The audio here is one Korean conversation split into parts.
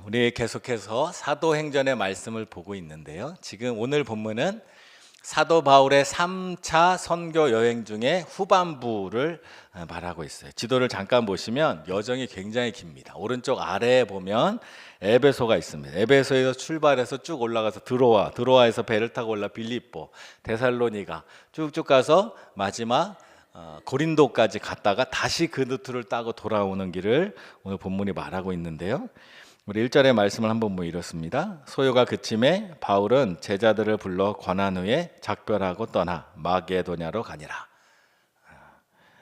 우리 계속해서 사도행전의 말씀을 보고 있는데요. 지금 오늘 본문은 사도 바울의 3차 선교 여행 중에 후반부를 말하고 있어요. 지도를 잠깐 보시면 여정이 굉장히 깁니다. 오른쪽 아래에 보면 에베소가 있습니다. 에베소에서 출발해서 쭉 올라가서 드로아에서 배를 타고 올라 빌립보, 데살로니가 쭉쭉 가서 마지막 고린도까지 갔다가 다시 그 루트를 따고 돌아오는 길을 오늘 본문이 말하고 있는데요. 우리 1절의 말씀을 한번 이렇습니다. 소요가 그침에 바울은 제자들을 불러 권한 후에 작별하고 떠나 마게도냐로 가니라.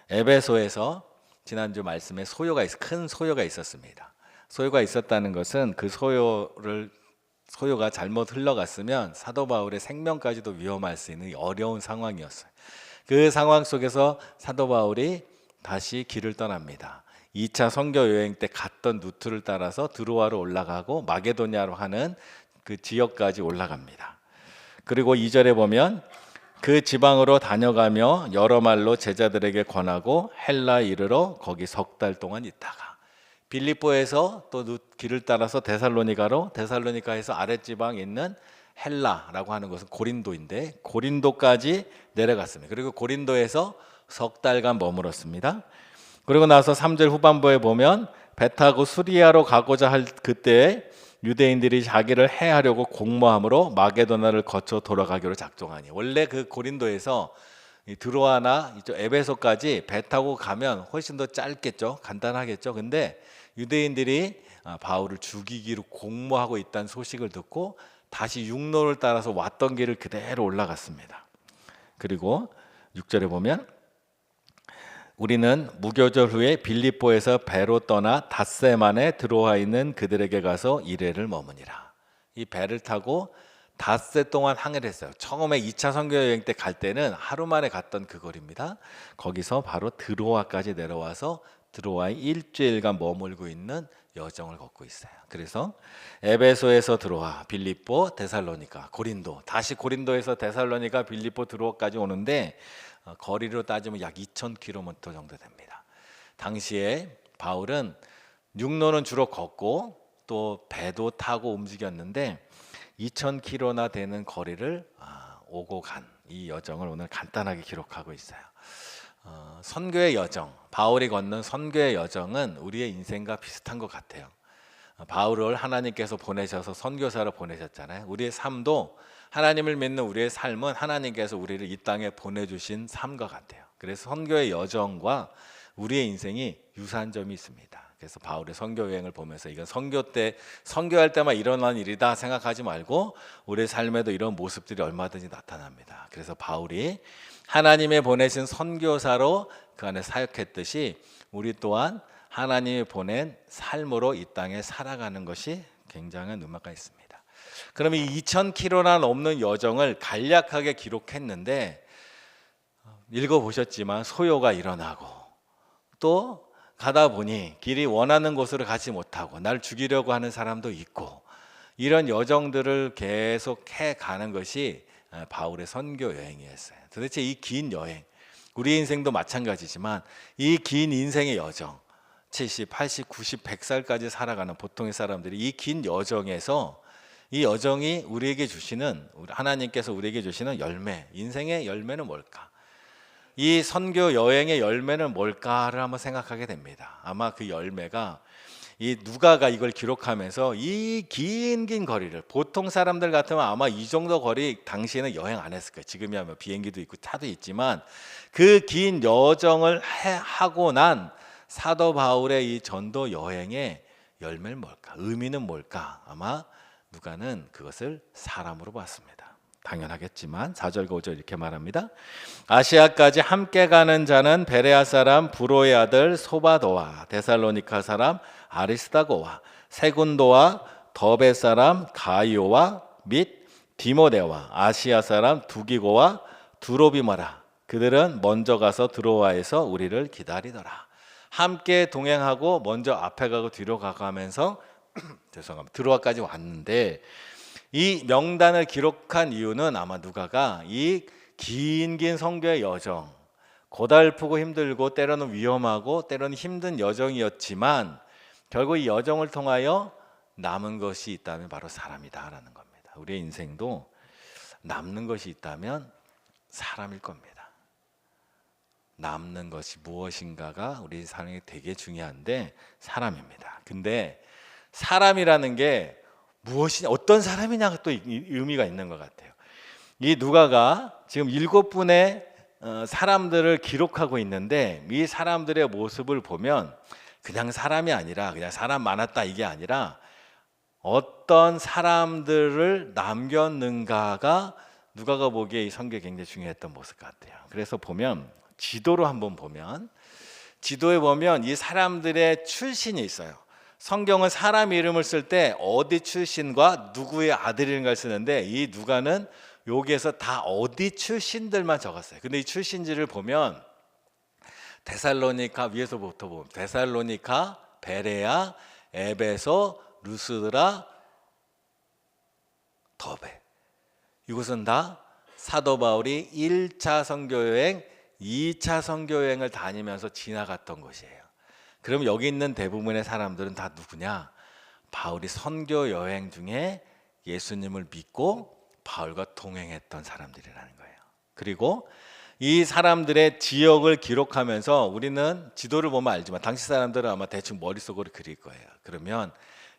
에베소에서 지난주 말씀에 큰 소요가 있었습니다. 소요가 있었다는 것은 그 소요가 잘못 흘러갔으면 사도 바울의 생명까지도 위험할 수 있는 어려운 상황이었어요. 그 상황 속에서 사도 바울이 다시 길을 떠납니다. 2차 선교 여행 때 갔던 루트를 따라서 드로아로 올라가고 마게도냐로 하는 그 지역까지 올라갑니다. 그리고 2절에 보면 그 지방으로 다녀가며 여러 말로 제자들에게 권하고 헬라에 이르러 거기 석 달 동안 있다가 빌립보에서 또 길을 따라서 데살로니카에서 아랫지방에 있는 헬라라고 하는 것은 고린도인데 고린도까지 내려갔습니다. 그리고 고린도에서 석 달간 머물었습니다. 그리고 나서 3절 후반부에 보면 배 타고 수리아로 가고자 할 그때 유대인들이 자기를 해하려고 공모함으로 마게도나를 거쳐 돌아가기로 작정하니, 원래 그 고린도에서 드로아나 이쪽 에베소까지 배 타고 가면 훨씬 더 짧겠죠, 간단하겠죠. 근데 유대인들이 바울을 죽이기로 공모하고 있다는 소식을 듣고 다시 육로를 따라서 왔던 길을 그대로 올라갔습니다. 그리고 6절에 보면 우리는 무교절 후에 빌립보에서 배로 떠나 닷새만에 들어와 있는 그들에게 가서 이레를 머무니라. 이 배를 타고 닷새 동안 항해를 했어요. 처음에 2차 선교 여행 때 갈 때는 하루 만에 갔던 그 거리입니다. 거기서 바로 드로아까지 내려와서 드로아에 일주일간 머물고 있는 여정을 걷고 있어요. 그래서 에베소에서 드로아, 빌립보, 데살로니가, 고린도, 다시 고린도에서 데살로니가, 빌립보, 드로아까지 오는데 거리로 따지면 약 2,000km 정도 됩니다. 당시에 바울은 육로는 주로 걷고 또 배도 타고 움직였는데 2,000km나 되는 거리를 오고 간 이 여정을 오늘 간단하게 기록하고 있어요. 선교의 여정, 바울이 걷는 선교의 여정은 우리의 인생과 비슷한 것 같아요. 바울을 하나님께서 보내셔서 선교사로 보내셨잖아요. 우리의 삶도 하나님을 믿는 우리의 삶은 하나님께서 우리를 이 땅에 보내주신 삶과 같아요. 그래서 선교의 여정과 우리의 인생이 유사한 점이 있습니다. 그래서 바울의 선교 여행을 보면서 이건 선교할 때만 일어난 일이다 생각하지 말고 우리의 삶에도 이런 모습들이 얼마든지 나타납니다. 그래서 바울이 하나님의 보내신 선교사로 그 안에 사역했듯이 우리 또한 하나님이 보낸 삶으로 이 땅에 살아가는 것이 굉장한 의미가 있습니다. 그럼 이 2,000km나 넘는 여정을 간략하게 기록했는데 읽어보셨지만 소요가 일어나고 또 가다 보니 길이 원하는 곳으로 가지 못하고 날 죽이려고 하는 사람도 있고 이런 여정들을 계속 해가는 것이 바울의 선교 여행이었어요. 도대체 이 긴 여행, 우리 인생도 마찬가지지만 이 긴 인생의 여정 70, 80, 90, 100살까지 살아가는 보통의 사람들이 이 긴 여정에서 이 여정이 하나님께서 우리에게 주시는 열매, 인생의 열매는 뭘까? 이 선교 여행의 열매는 뭘까를 한번 생각하게 됩니다. 아마 그 열매가 이 누가가 이걸 기록하면서 이 긴 거리를 보통 사람들 같으면 아마 이 정도 거리 당시에는 여행 안 했을 거예요. 지금이야 뭐 비행기도 있고 차도 있지만 그 긴 여정을 하고 난 사도 바울의 이 전도 여행의 열매는 뭘까? 의미는 뭘까? 아마 누가는 그것을 사람으로 봤습니다. 당연하겠지만 4절 5절 이렇게 말합니다. 아시아까지 함께 가는 자는 베레아 사람 브로의 아들 소바도와 데살로니카 사람 아리스다고와 세군도와 더베 사람 가이오와 및 디모데와 아시아 사람 두기고와 두로비마라. 그들은 먼저 가서 드로아에서 우리를 기다리더라. 함께 동행하고 먼저 앞에 가고 뒤로 가가면서 죄송합니다. 드로아까지 왔는데 이 명단을 기록한 이유는 아마 누가가 이 긴 선교의 여정, 고달프고 힘들고 때로는 위험하고 때로는 힘든 여정이었지만 결국 이 여정을 통하여 남은 것이 있다면 바로 사람이다라는 겁니다. 우리의 인생도 남는 것이 있다면 사람일 겁니다. 남는 것이 무엇인가가 우리 삶에 되게 중요한데 사람입니다. 근데 사람이라는 게 무엇이냐, 어떤 사람이냐가 또 의미가 있는 것 같아요. 이 누가가 지금 7분의 사람들을 기록하고 있는데 이 사람들의 모습을 보면 그냥 사람이 아니라 그냥 사람 많았다 이게 아니라 어떤 사람들을 남겼는가가 누가가 보기에 이 성경에 굉장히 중요했던 모습 같아요. 그래서 보면 지도로 한번 보면 지도에 보면 이 사람들의 출신이 있어요. 성경은 사람 이름을 쓸 때 어디 출신과 누구의 아들인가를 쓰는데 이 누가는 여기에서 다 어디 출신들만 적었어요. 근데 이 출신지를 보면 데살로니가 위에서부터 보면 데살로니가, 베레아, 에베소, 루스드라, 더베. 이곳은 다 사도 바울이 1차 선교여행, 2차 선교여행을 다니면서 지나갔던 곳이에요. 그럼 여기 있는 대부분의 사람들은 다 누구냐? 바울이 선교 여행 중에 예수님을 믿고 바울과 동행했던 사람들이라는 거예요. 그리고 이 사람들의 지역을 기록하면서 우리는 지도를 보면 알지만 당시 사람들은 아마 대충 머릿속으로 그릴 거예요. 그러면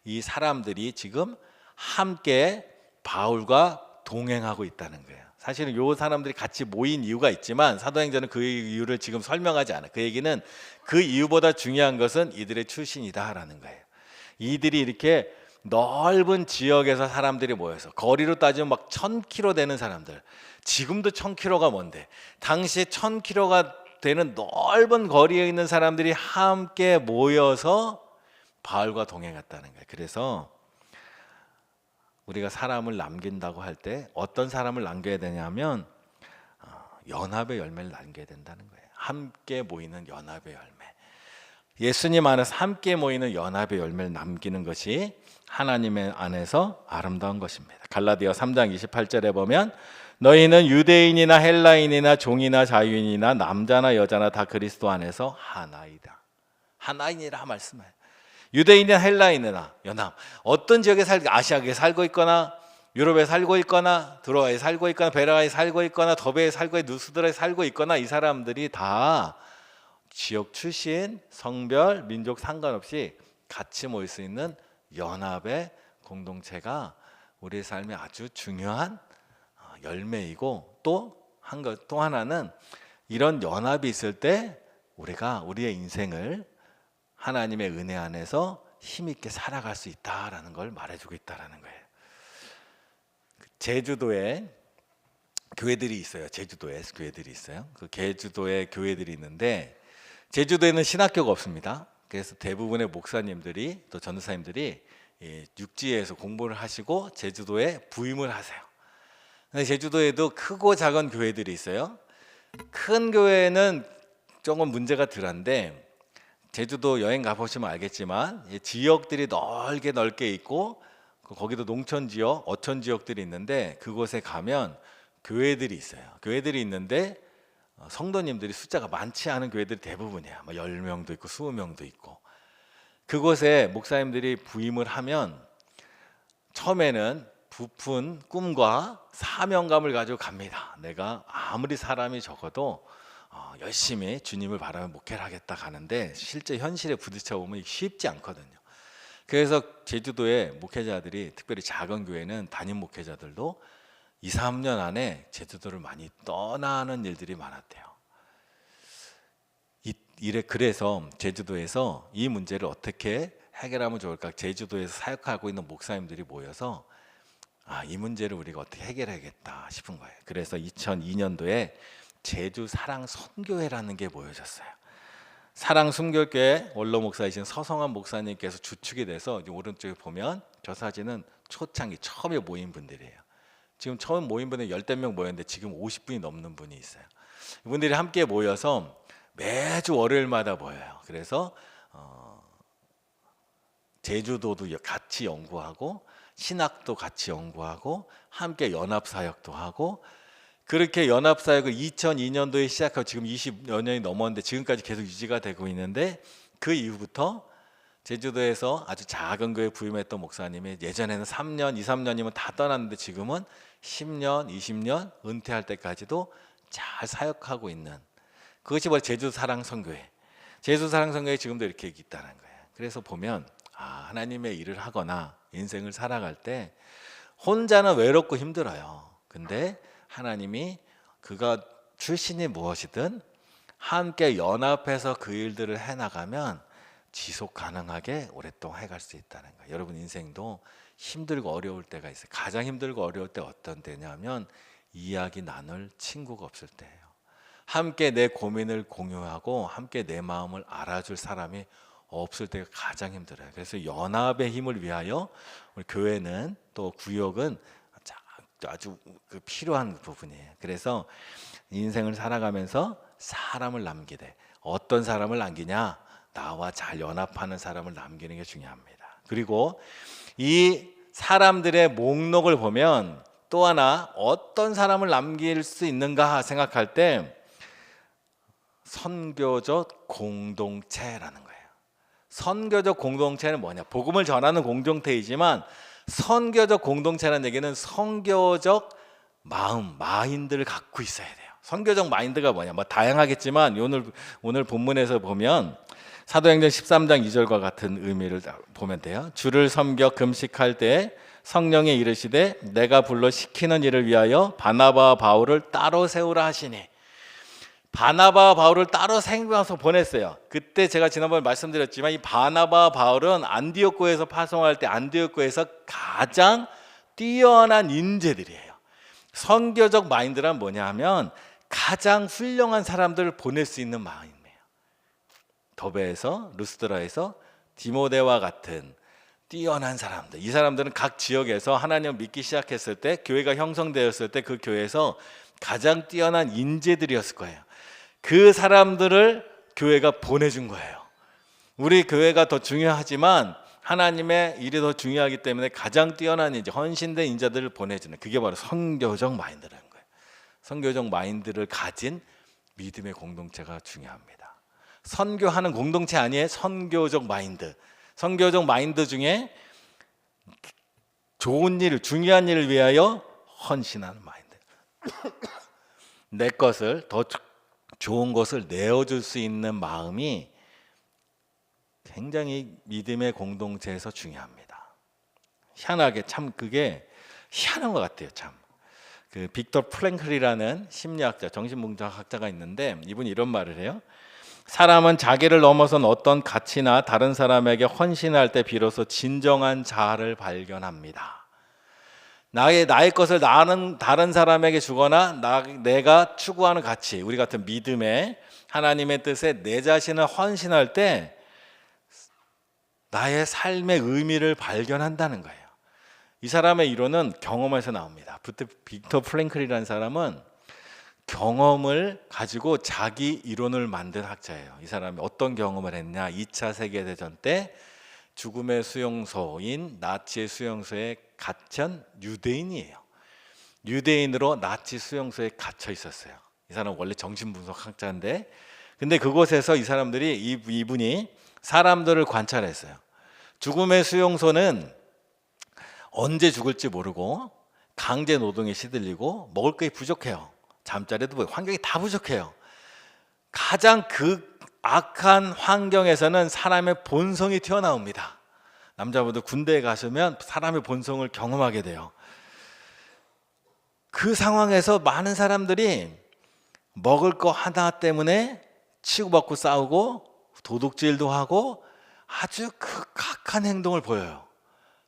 이 사람들이 지금 함께 바울과 동행하고 있다는 거예요. 사실은 이 사람들이 같이 모인 이유가 있지만 사도행전은 그 이유를 지금 설명하지 않아요. 그 얘기는 그 이유보다 중요한 것은 이들의 출신이다라는 거예요. 이들이 이렇게 넓은 지역에서 사람들이 모여서 거리로 따지면 막 1000km 되는 사람들, 지금도 1000km가 뭔데 당시 1000km가 되는 넓은 거리에 있는 사람들이 함께 모여서 바울과 동행했다는 거예요. 그래서 우리가 사람을 남긴다고 할 때 어떤 사람을 남겨야 되냐면 연합의 열매를 남겨야 된다는 거예요. 함께 모이는 연합의 열매. 예수님 안에서 함께 모이는 연합의 열매를 남기는 것이 하나님의 안에서 아름다운 것입니다. 갈라디아 3장 28절에 보면 너희는 유대인이나 헬라인이나 종이나 자유인이나 남자나 여자나 다 그리스도 안에서 하나이다. 하나이니라 말씀해요. 유대인이나 헬라인이나 연합, 어떤 지역에 아시아에 살고 있거나 유럽에 살고 있거나 드로아에 살고 있거나 베라에 살고 있거나 더베에 살고 있거나 누스드라에 살고 있거나 이 사람들이 다 지역 출신, 성별, 민족 상관없이 같이 모일 수 있는 연합의 공동체가 우리의 삶에 아주 중요한 열매이고 또 하나는 이런 연합이 있을 때 우리가 우리의 인생을 하나님의 은혜 안에서 힘있게 살아갈 수 있다라는 걸 말해주고 있다라는 거예요. 제주도에 교회들이 있어요. 제주도에 교회들이 있어요. 그 제주도에 교회들이 있는데 제주도에는 신학교가 없습니다. 그래서 대부분의 목사님들이 또 전도사님들이 육지에서 공부를 하시고 제주도에 부임을 하세요. 근데 제주도에도 크고 작은 교회들이 있어요. 큰 교회는 조금 문제가 덜한데 제주도 여행 가보시면 알겠지만 지역들이 넓게 있고 거기도 농촌 지역, 어촌 지역들이 있는데 그곳에 가면 교회들이 있어요. 교회들이 있는데 성도님들이 숫자가 많지 않은 교회들이 대부분이야. 10명도 있고 20명도 있고. 그곳에 목사님들이 부임을 하면 처음에는 부푼 꿈과 사명감을 가지고 갑니다. 내가 아무리 사람이 적어도 열심히 주님을 바라며 목회를 하겠다 가는데 실제 현실에 부딪혀 보면 쉽지 않거든요. 그래서 제주도의 목회자들이 특별히 작은 교회는 담임 목회자들도 2, 3년 안에 제주도를 많이 떠나는 일들이 많았대요. 그래서 제주도에서 이 문제를 어떻게 해결하면 좋을까? 제주도에서 사역하고 있는 목사님들이 모여서 이 문제를 우리가 어떻게 해결해야겠다 싶은 거예요. 그래서 2002년도에 제주 사랑 선교회라는 게 모여졌어요. 사랑 순교교회 원로 목사이신 서성환 목사님께서 주축이 돼서 오른쪽에 보면 저 사진은 초창기 처음에 모인 분들이에요. 지금 처음 모인 분이 10명 모였는데 지금 50분이 넘는 분이 있어요. 이분들이 함께 모여서 매주 월요일마다 모여요. 그래서 제주도도 같이 연구하고 신학도 같이 연구하고 함께 연합사역도 하고 그렇게 연합사역을 2002년도에 시작하고 지금 20여 년이 넘었는데 지금까지 계속 유지가 되고 있는데 그 이후부터 제주도에서 아주 작은 교회 부임했던 목사님이 예전에는 3년, 2, 3년이면 다 떠났는데 지금은 10년, 20년 은퇴할 때까지도 잘 사역하고 있는, 그것이 바로 제주 사랑 선교회. 제주 사랑 선교회 지금도 이렇게 있다는 거예요. 그래서 보면 하나님의 일을 하거나 인생을 살아갈 때 혼자는 외롭고 힘들어요. 근데 하나님이 그가 출신이 무엇이든 함께 연합해서 그 일들을 해나가면 지속 가능하게 오랫동안 해갈 수 있다는 거예요. 여러분 인생도 힘들고 어려울 때가 있어요. 가장 힘들고 어려울 때 어떤 때냐면 이야기 나눌 친구가 없을 때예요. 함께 내 고민을 공유하고 함께 내 마음을 알아줄 사람이 없을 때가 가장 힘들어요. 그래서 연합의 힘을 위하여 우리 교회는 또 구역은 아주 필요한 부분이에요. 그래서 인생을 살아가면서 사람을 남기되, 어떤 사람을 남기냐? 나와 잘 연합하는 사람을 남기는 게 중요합니다. 그리고 이 사람들의 목록을 보면 또 하나 어떤 사람을 남길 수 있는가 생각할 때 선교적 공동체라는 거예요. 선교적 공동체는 뭐냐? 복음을 전하는 공동체이지만 선교적 공동체라는 얘기는 선교적 마인드를 갖고 있어야 돼요. 선교적 마인드가 뭐냐? 뭐 다양하겠지만 오늘 본문에서 보면 사도행전 13장 2절과 같은 의미를 보면 돼요. 주를 섬겨 금식할 때 성령이 이르시되 내가 불러 시키는 일을 위하여 바나바와 바울을 따로 세우라 하시니, 바나바와 바울을 따로 세워서 보냈어요. 그때 제가 지난번에 말씀드렸지만 이 바나바와 바울은 안디옥교에서 파송할 때 안디옥교에서 가장 뛰어난 인재들이에요. 선교적 마인드란 뭐냐 하면 가장 훌륭한 사람들을 보낼 수 있는 마인드예요. 더베에서, 루스드라에서 디모데와 같은 뛰어난 사람들, 이 사람들은 각 지역에서 하나님을 믿기 시작했을 때, 교회가 형성되었을 때 그 교회에서 가장 뛰어난 인재들이었을 거예요. 그 사람들을 교회가 보내준 거예요. 우리 교회가 더 중요하지만 하나님의 일이 더 중요하기 때문에 가장 뛰어난 인재, 헌신된 인자들을 보내주는, 그게 바로 선교적 마인드라는 거예요. 선교적 마인드를 가진 믿음의 공동체가 중요합니다. 선교하는 공동체 아니에요? 선교적 마인드. 선교적 마인드 중에 좋은 일, 중요한 일을 위하여 헌신하는 마인드. 내 것을, 더 좋은 것을 내어줄 수 있는 마음이 굉장히 믿음의 공동체에서 중요합니다. 희한하게 참 그게 희한한 것 같아요. 참. 그 빅터 프랭클이라는 심리학자, 정신분석학자가 있는데 이분이 이런 말을 해요. 사람은 자기를 넘어선 어떤 가치나 다른 사람에게 헌신할 때 비로소 진정한 자아를 발견합니다. 나의 것을 다른 사람에게 주거나 내가 추구하는 가치, 우리 같은 믿음의 하나님의 뜻에 내 자신을 헌신할 때 나의 삶의 의미를 발견한다는 거예요. 이 사람의 이론은 경험에서 나옵니다. 빅터 프랭클이라는 사람은 경험을 가지고 자기 이론을 만든 학자예요. 이 사람이 어떤 경험을 했냐? 2차 세계대전 때 죽음의 수용소인 나치의 수용소에 갇힌 유대인이에요. 유대인으로 나치 수용소에 갇혀 있었어요. 이 사람은 원래 정신분석학자인데, 근데 그곳에서 이 사람들이 이분이 사람들을 관찰했어요. 죽음의 수용소는 언제 죽을지 모르고 강제 노동에 시들리고 먹을 게 부족해요. 잠자리도 부족해요. 환경이 다 부족해요. 가장 악한 환경에서는 사람의 본성이 튀어나옵니다. 남자분들 군대에 가시면 사람의 본성을 경험하게 돼요. 그 상황에서 많은 사람들이 먹을 거 하나 때문에 치고받고 싸우고 도둑질도 하고 아주 극악한 행동을 보여요.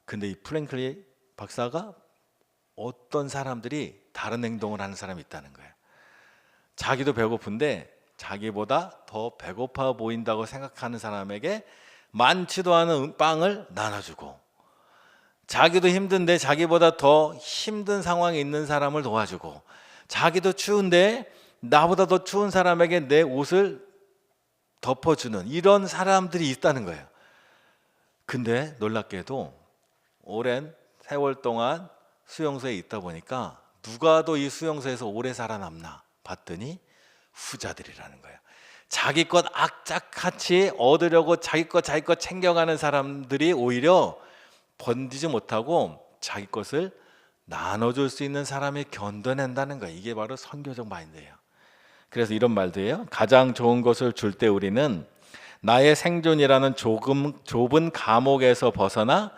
근데 이 프랭클리 박사가 어떤 사람들이 다른 행동을 하는 사람이 있다는 거예요. 자기도 배고픈데 자기보다 더 배고파 보인다고 생각하는 사람에게 많지도 않은 빵을 나눠주고, 자기도 힘든데 자기보다 더 힘든 상황에 있는 사람을 도와주고, 자기도 추운데 나보다 더 추운 사람에게 내 옷을 덮어주는 이런 사람들이 있다는 거예요. 근데 놀랍게도 오랜 세월 동안 수용소에 있다 보니까 누가 더 이 수용소에서 오래 살아남나 봤더니 후자들이라는 거예요. 자기 것 악착같이 얻으려고 자기 것 챙겨가는 사람들이 오히려 번지지 못하고 자기 것을 나눠줄 수 있는 사람이 견뎌낸다는 거예요. 이게 바로 선교적 마인드예요. 그래서 이런 말도 해요. 가장 좋은 것을 줄 때 우리는 나의 생존이라는 좁은 감옥에서 벗어나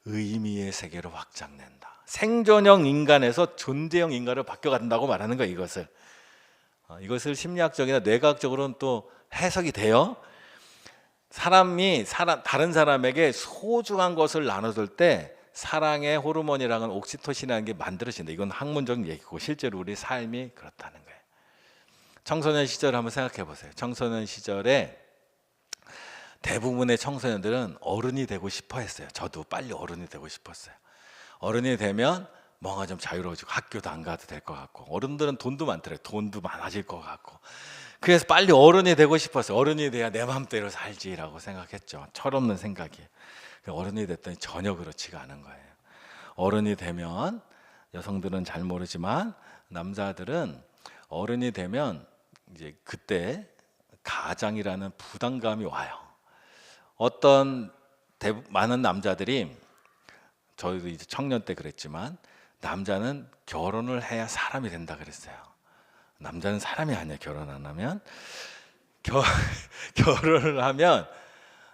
의미의 세계로 확장된다. 생존형 인간에서 존재형 인간으로 바뀌어간다고 말하는 거예요. 이것을 심리학적이나 뇌과학적으로는 또 해석이 돼요. 다른 사람에게 소중한 것을 나눠줄 때 사랑의 호르몬이라는 옥시토신이라는 게 만들어진다. 이건 학문적인 얘기고 실제로 우리 삶이 그렇다는 거예요. 청소년 시절 한번 생각해 보세요. 청소년 시절에 대부분의 청소년들은 어른이 되고 싶어 했어요. 저도 빨리 어른이 되고 싶었어요. 어른이 되면 뭔가 좀 자유로워지고 학교도 안 가도 될 것 같고, 어른들은 돈도 많더라고요. 돈도 많아질 것 같고, 그래서 빨리 어른이 되고 싶었어요. 어른이 돼야 내 마음대로 살지라고 생각했죠. 철없는 생각이. 어른이 됐더니 전혀 그렇지가 않은 거예요. 어른이 되면, 여성들은 잘 모르지만 남자들은 어른이 되면 이제 그때 가장이라는 부담감이 와요. 많은 남자들이, 저희도 이제 청년 때 그랬지만, 남자는 결혼을 해야 사람이 된다 그랬어요. 남자는 사람이 아니야. 결혼 안 하면. 결혼을 하면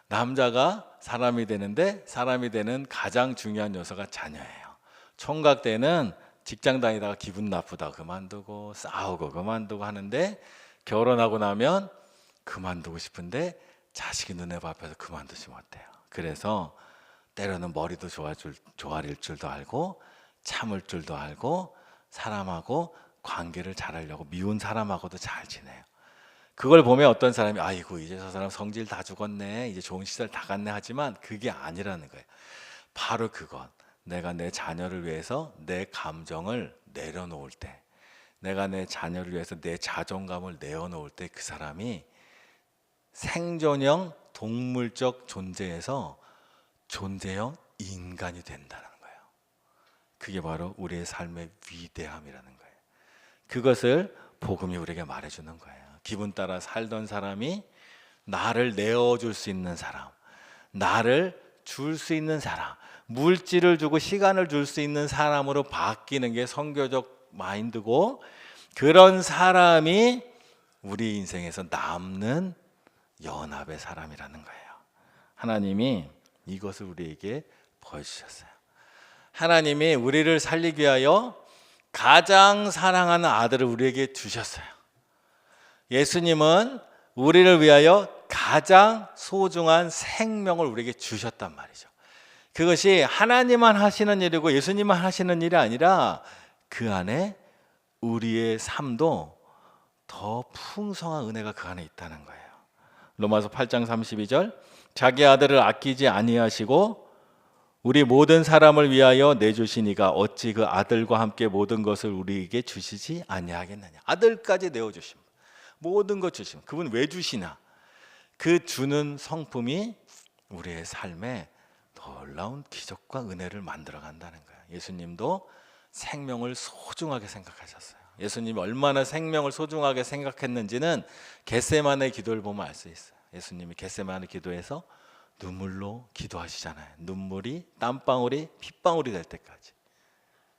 남자가 사람이 되는데, 사람이 되는 가장 중요한 요소가 자녀예요. 총각 때는 직장 다니다가 기분 나쁘다 그만두고, 싸우고 그만두고 하는데, 결혼하고 나면 그만두고 싶은데 자식이 눈에 밟혀서 그만두지 못해요. 그래서 때로는 머리도 좋아질 줄도 알고, 참을 줄도 알고, 사람하고 관계를 잘하려고 미운 사람하고도 잘 지내요. 그걸 보면 어떤 사람이 아이고 이제 저 사람 성질 다 죽었네, 이제 좋은 시절 다 갔네 하지만 그게 아니라는 거예요. 바로 그건, 내가 내 자녀를 위해서 내 감정을 내려놓을 때, 내가 내 자녀를 위해서 내 자존감을 내어놓을 때 그 사람이 생존형 동물적 존재에서 존재형 인간이 된다는 거예요. 그게 바로 우리의 삶의 위대함이라는 거예요. 그것을 복음이 우리에게 말해주는 거예요. 기분 따라 살던 사람이 나를 내어줄 수 있는 사람, 나를 줄 수 있는 사람, 물질을 주고 시간을 줄 수 있는 사람으로 바뀌는 게 선교적 마인드고, 그런 사람이 우리 인생에서 남는 연합의 사람이라는 거예요. 하나님이 이것을 우리에게 보여주셨어요. 하나님이 우리를 살리기 위하여 가장 사랑하는 아들을 우리에게 주셨어요. 예수님은 우리를 위하여 가장 소중한 생명을 우리에게 주셨단 말이죠. 그것이 하나님만 하시는 일이고 예수님만 하시는 일이 아니라 그 안에 우리의 삶도 더 풍성한 은혜가 그 안에 있다는 거예요. 로마서 8장 32절, 자기 아들을 아끼지 아니하시고 우리 모든 사람을 위하여 내주시니가 어찌 그 아들과 함께 모든 것을 우리에게 주시지 아니하겠느냐. 아들까지 내어주심, 모든 것 주심. 그분 왜 주시나? 그 주는 성품이 우리의 삶에 놀라운 기적과 은혜를 만들어 간다는 거예요. 예수님도 생명을 소중하게 생각하셨어요. 예수님이 얼마나 생명을 소중하게 생각했는지는 겟세마네 기도를 보면 알 수 있어요. 예수님이 겟세마네 기도에서 눈물로 기도하시잖아요. 눈물이 땀방울이 핏방울이 될 때까지.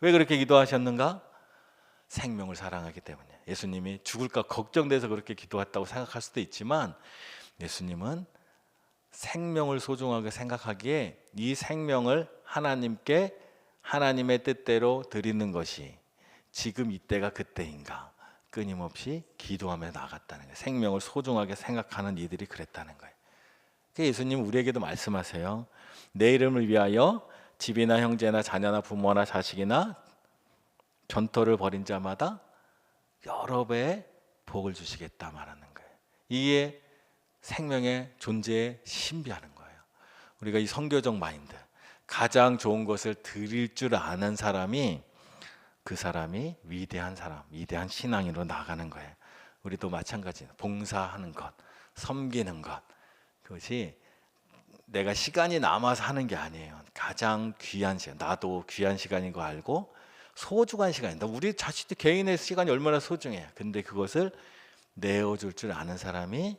왜 그렇게 기도하셨는가? 생명을 사랑하기 때문에. 예수님이 죽을까 걱정돼서 그렇게 기도했다고 생각할 수도 있지만, 예수님은 생명을 소중하게 생각하기에 이 생명을 하나님께 하나님의 뜻대로 드리는 것이 지금 이때가 그때인가 끊임없이 기도하며 나갔다는 거예요. 생명을 소중하게 생각하는 이들이 그랬다는 거예요. 예수님 우리에게도 말씀하세요. 내 이름을 위하여 집이나 형제나 자녀나 부모나 자식이나 전토를 벌인 자마다 여러 배의 복을 주시겠다 말하는 거예요. 이게 생명의 존재에 신비하는 거예요. 우리가 이 선교적 마인드, 가장 좋은 것을 드릴 줄 아는 사람이, 그 사람이 위대한 사람, 위대한 신앙인으로 나가는 거예요. 우리도 마찬가지예요. 봉사하는 것, 섬기는 것, 그것이 내가 시간이 남아서 하는 게 아니에요. 가장 귀한 시간, 나도 귀한 시간인 거 알고 소중한 시간이다. 우리 자신들 개인의 시간이 얼마나 소중해요. 근데 그것을 내어줄 줄 아는 사람이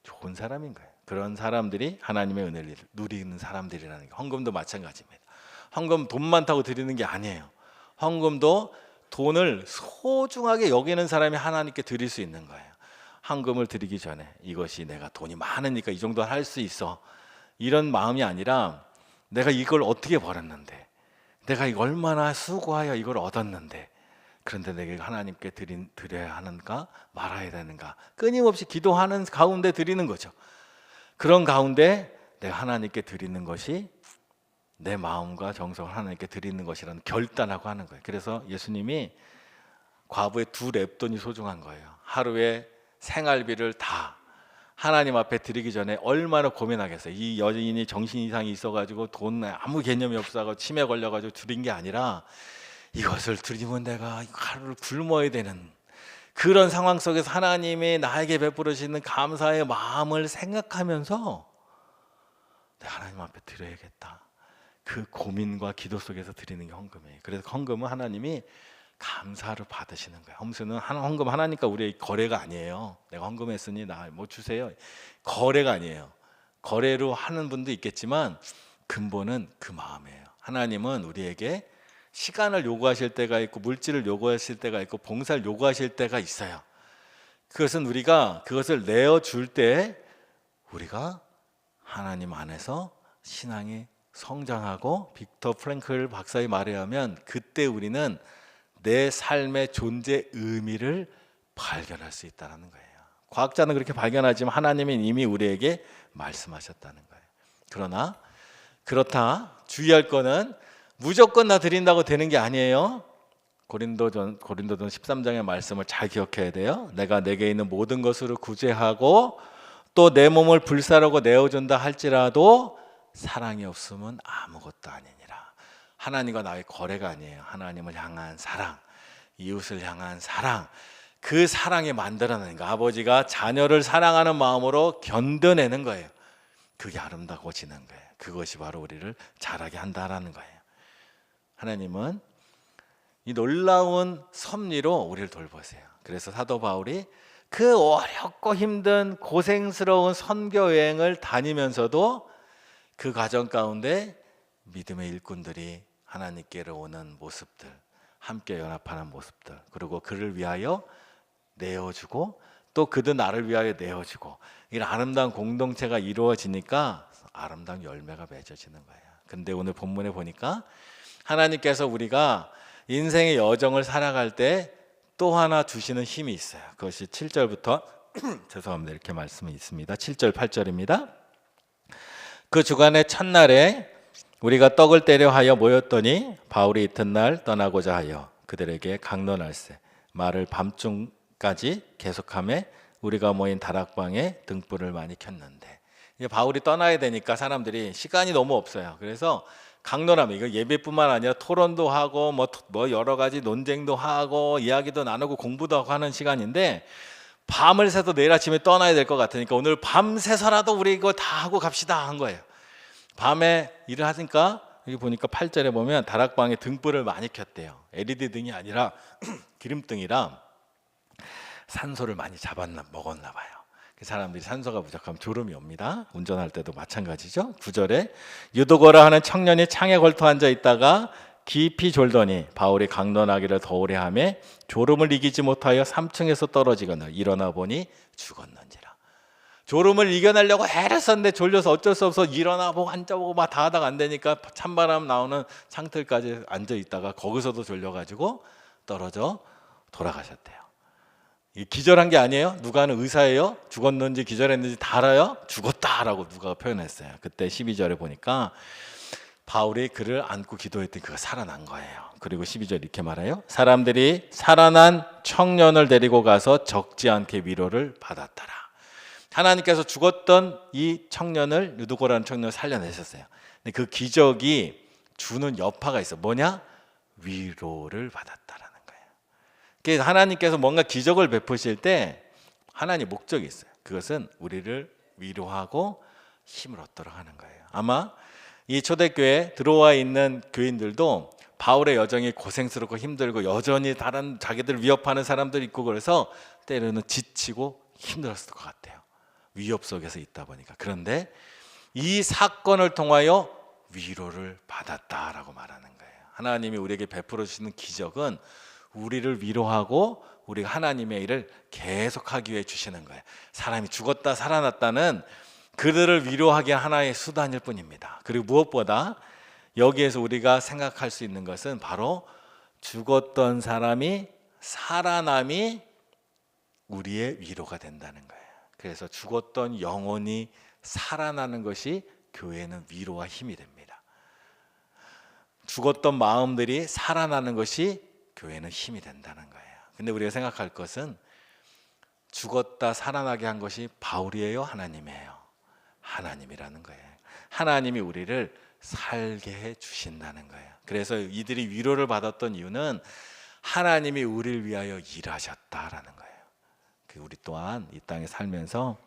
좋은 사람인 거예요. 그런 사람들이 하나님의 은혜를 누리는 사람들이라는 게, 헌금도 마찬가지입니다. 헌금 돈 많다고 드리는 게 아니에요. 헌금도 돈을 소중하게 여기는 사람이 하나님께 드릴 수 있는 거예요. 헌금을 드리기 전에 이것이 내가 돈이 많으니까 이 정도 할 수 있어, 이런 마음이 아니라 내가 이걸 어떻게 벌었는데, 내가 이거 얼마나 수고하여 이걸 얻었는데, 그런데 내가 하나님께 드려야 하는가 말아야 되는가, 끊임없이 기도하는 가운데 드리는 거죠. 그런 가운데 내가 하나님께 드리는 것이 내 마음과 정성을 하나님께 드리는 것이라는 결단하고 하는 거예요. 그래서 예수님이 과부의 2렙돈이 소중한 거예요. 하루에 생활비를 다 하나님 앞에 드리기 전에 얼마나 고민하겠어요. 이 여인이 정신 이상이 있어가지고 돈 아무 개념이 없어가지고 치매 걸려가지고 드린 게 아니라, 이것을 드리면 내가 하루를 굶어야 되는 그런 상황 속에서 하나님이 나에게 베풀으시는 감사의 마음을 생각하면서 내가 하나님 앞에 드려야겠다, 그 고민과 기도 속에서 드리는 게 헌금이에요. 그래서 헌금은 하나님이 감사를 받으시는 거예요. 헌금 하나님과 우리의 거래가 아니에요. 내가 헌금했으니 나 뭐 주세요, 거래가 아니에요. 거래로 하는 분도 있겠지만 근본은 그 마음이에요. 하나님은 우리에게 시간을 요구하실 때가 있고 물질을 요구하실 때가 있고 봉사를 요구하실 때가 있어요. 그것은 우리가 그것을 내어줄 때 우리가 하나님 안에서 신앙이 성장하고, 빅터 프랭클 박사의 말에 의하면 그때 우리는 내 삶의 존재 의미를 발견할 수 있다는 거예요. 과학자는 그렇게 발견하지만 하나님은 이미 우리에게 말씀하셨다는 거예요. 그러나 그렇다 주의할 거는 무조건 다 드린다고 되는 게 아니에요. 고린도전 13장의 말씀을 잘 기억해야 돼요. 내가 내게 있는 모든 것으로 구제하고 또 내 몸을 불사르고 내어준다 할지라도 사랑이 없으면 아무것도 아니니라. 하나님과 나의 거래가 아니에요. 하나님을 향한 사랑, 이웃을 향한 사랑, 그 사랑이 만들어내는 거. 아버지가 자녀를 사랑하는 마음으로 견뎌내는 거예요. 그게 아름다워지는 거예요. 그것이 바로 우리를 자라게 한다라는 거예요. 하나님은 이 놀라운 섭리로 우리를 돌보세요. 그래서 사도 바울이 그 어렵고 힘든 고생스러운 선교 여행을 다니면서도 그 과정 가운데 믿음의 일꾼들이 하나님께로 오는 모습들, 함께 연합하는 모습들, 그리고 그를 위하여 내어주고 또 그도 나를 위하여 내어주고, 이런 아름다운 공동체가 이루어지니까 아름다운 열매가 맺어지는 거예요. 근데 오늘 본문에 보니까 하나님께서 우리가 인생의 여정을 살아갈 때 또 하나 주시는 힘이 있어요. 그것이 7절부터 죄송합니다. 이렇게 말씀이 있습니다. 7절 8절입니다. 그 주간의 첫날에 우리가 떡을 떼려 하여 모였더니 바울이 이튿날 떠나고자 하여 그들에게 강론할세 말을 밤중까지 계속하며 우리가 모인 다락방에 등불을 많이 켰는데, 이제 바울이 떠나야 되니까 사람들이 시간이 너무 없어요. 그래서 강론하면, 이거 예배뿐만 아니라 토론도 하고 뭐 여러 가지 논쟁도 하고 이야기도 나누고 공부도 하고 하는 시간인데, 밤을 새도 내일 아침에 떠나야 될 것 같으니까 오늘 밤새서라도 우리 이거 다 하고 갑시다 한 거예요. 밤에 일을 하니까 여기 보니까 8절에 보면 다락방에 등불을 많이 켰대요. LED 등이 아니라 기름등이라 산소를 많이 먹었나 봐요. 그 사람들이 산소가 부족하면 졸음이 옵니다. 운전할 때도 마찬가지죠. 9절에 유도거라 하는 청년이 창에 걸터 앉아 있다가 깊이 졸더니 바울이 강론하기를 더 오래 하며 졸음을 이기지 못하여 3층에서 떨어지거늘 일어나 보니 죽었는지라. 졸음을 이겨내려고 애를 썼는데 졸려서 어쩔 수 없어 일어나보고 앉아보고 막 다 하다가 안 되니까 찬바람 나오는 창틀까지 앉아 있다가 거기서도 졸려가지고 떨어져 돌아가셨대요. 기절한 게 아니에요. 누가 하는 의사예요? 죽었는지 기절했는지 다 알아요? 죽었다라고 누가 표현했어요. 그때 12절에 보니까 바울이 그를 안고 기도했더니 그가 살아난 거예요. 그리고 12절 이렇게 말해요. 사람들이 살아난 청년을 데리고 가서 적지 않게 위로를 받았더라. 하나님께서 죽었던 이 청년을, 유두고라는 청년을 살려내셨어요. 근데 그 기적이 주는 여파가 있어. 뭐냐? 위로를 받았다라는 거예요. 그래서 하나님께서 뭔가 기적을 베푸실 때 하나님 목적이 있어요. 그것은 우리를 위로하고 힘을 얻도록 하는 거예요. 아마 이 초대교회 들어와 있는 교인들도 바울의 여정이 고생스럽고 힘들고 여전히 다른 자기들 위협하는 사람들이 있고 그래서 때로는 지치고 힘들었을 것 같아요. 위협 속에서 있다 보니까. 그런데 이 사건을 통하여 위로를 받았다라고 말하는 거예요. 하나님이 우리에게 베풀어 주시는 기적은 우리를 위로하고 우리가 하나님의 일을 계속하기 위해 주시는 거예요. 사람이 죽었다 살아났다는 그들을 위로하기 하나의 수단일 뿐입니다. 그리고 무엇보다 여기에서 우리가 생각할 수 있는 것은 바로 죽었던 사람이 살아남이 우리의 위로가 된다는 거예요. 그래서 죽었던 영혼이 살아나는 것이 교회는 위로와 힘이 됩니다. 죽었던 마음들이 살아나는 것이 교회는 힘이 된다는 거예요. 근데 우리가 생각할 것은 죽었다 살아나게 한 것이 바울이에요, 하나님이에요? 하나님이라는 거예요. 하나님이 우리를 살게 해 주신다는 거예요. 그래서 이들이 위로를 받았던 이유는 하나님이 우리를 위하여 일하셨다라는 거예요. 우리 또한 이 땅에 살면서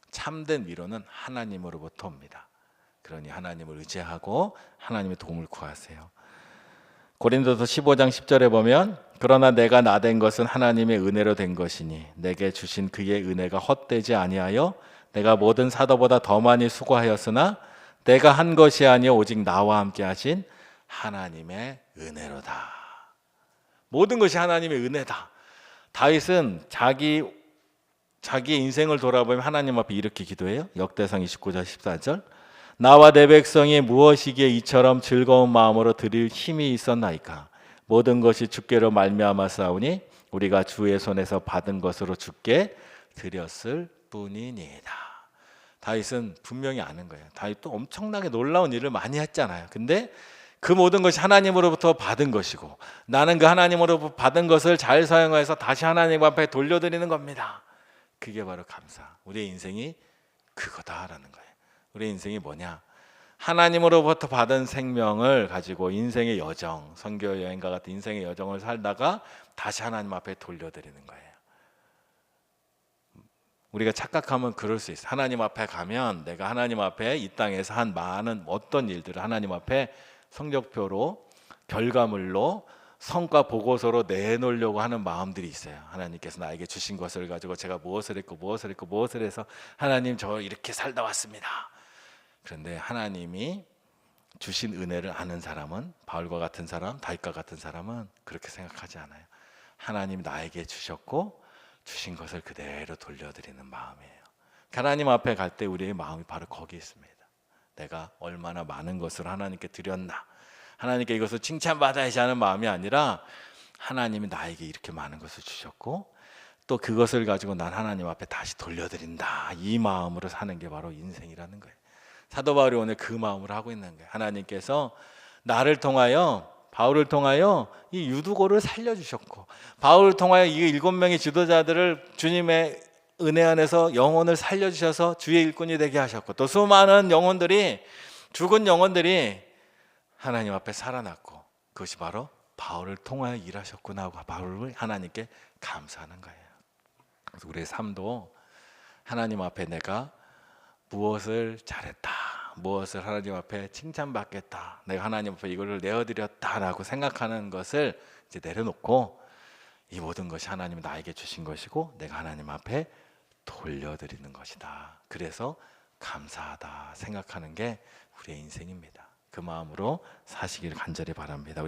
참된 위로는 하나님으로부터 옵니다. 그러니 하나님을 의지하고 하나님의 도움을 구하세요. 고린도서 15장 10절에 보면 그러나 내가 나된 것은 하나님의 은혜로 된 것이니 내게 주신 그의 은혜가 헛되지 아니하여 내가 모든 사도보다 더 많이 수고하였으나 내가 한 것이 아니요 오직 나와 함께 하신 하나님의 은혜로다. 모든 것이 하나님의 은혜다. 다윗은 자기의 인생을 돌아보면 하나님 앞에 이렇게 기도해요. 역대상 29장 14절 나와 내 백성이 무엇이기에 이처럼 즐거운 마음으로 드릴 힘이 있었나이까. 모든 것이 주께로 말미암아 싸우니 우리가 주의 손에서 받은 것으로 주께 드렸을 뿐이니이다. 다윗은 분명히 아는 거예요. 다윗도 엄청나게 놀라운 일을 많이 했잖아요. 근데 그 모든 것이 하나님으로부터 받은 것이고 나는 그 하나님으로부터 받은 것을 잘 사용해서 다시 하나님 앞에 돌려드리는 겁니다. 그게 바로 감사. 우리의 인생이 그거다라는 거예요. 우리의 인생이 뭐냐? 하나님으로부터 받은 생명을 가지고 인생의 여정, 선교 여행과 같은 인생의 여정을 살다가 다시 하나님 앞에 돌려드리는 거예요. 우리가 착각하면 그럴 수 있어요. 하나님 앞에 가면 내가 하나님 앞에 이 땅에서 한 많은 어떤 일들을 하나님 앞에 성적표로 결과물로 성과 보고서로 내놓으려고 하는 마음들이 있어요. 하나님께서 나에게 주신 것을 가지고 제가 무엇을 해서 하나님 저 이렇게 살다 왔습니다. 그런데 하나님이 주신 은혜를 아는 사람은 바울과 같은 사람, 다윗과 같은 사람은 그렇게 생각하지 않아요. 하나님 나에게 주셨고 주신 것을 그대로 돌려드리는 마음이에요. 하나님 앞에 갈 때 우리의 마음이 바로 거기 있습니다. 내가 얼마나 많은 것을 하나님께 드렸나, 하나님께 이것을 칭찬받아야지 하는 마음이 아니라 하나님이 나에게 이렇게 많은 것을 주셨고 또 그것을 가지고 난 하나님 앞에 다시 돌려드린다, 이 마음으로 사는 게 바로 인생이라는 거예요. 사도 바울이 오늘 그 마음으로 하고 있는 거예요. 하나님께서 나를 통하여, 바울을 통하여 이 유두고를 살려주셨고 바울을 통하여 이 7명의 지도자들을 주님의 은혜 안에서 영혼을 살려주셔서 주의 일꾼이 되게 하셨고 또 수많은 영혼들이, 죽은 영혼들이 하나님 앞에 살아났고 그것이 바로 바울을 통하여 일하셨구나 하고 바울을 하나님께 감사하는 거예요. 그래서 우리의 삶도 하나님 앞에 내가 무엇을 잘했다, 무엇을 하나님 앞에 칭찬받겠다, 내가 하나님 앞에 이거를 내어드렸다라고 생각하는 것을 이제 내려놓고 이 모든 것이 하나님이 나에게 주신 것이고 내가 하나님 앞에 돌려드리는 것이다. 그래서 감사하다 생각하는 게 우리의 인생입니다. 그 마음으로 사시기를 간절히 바랍니다.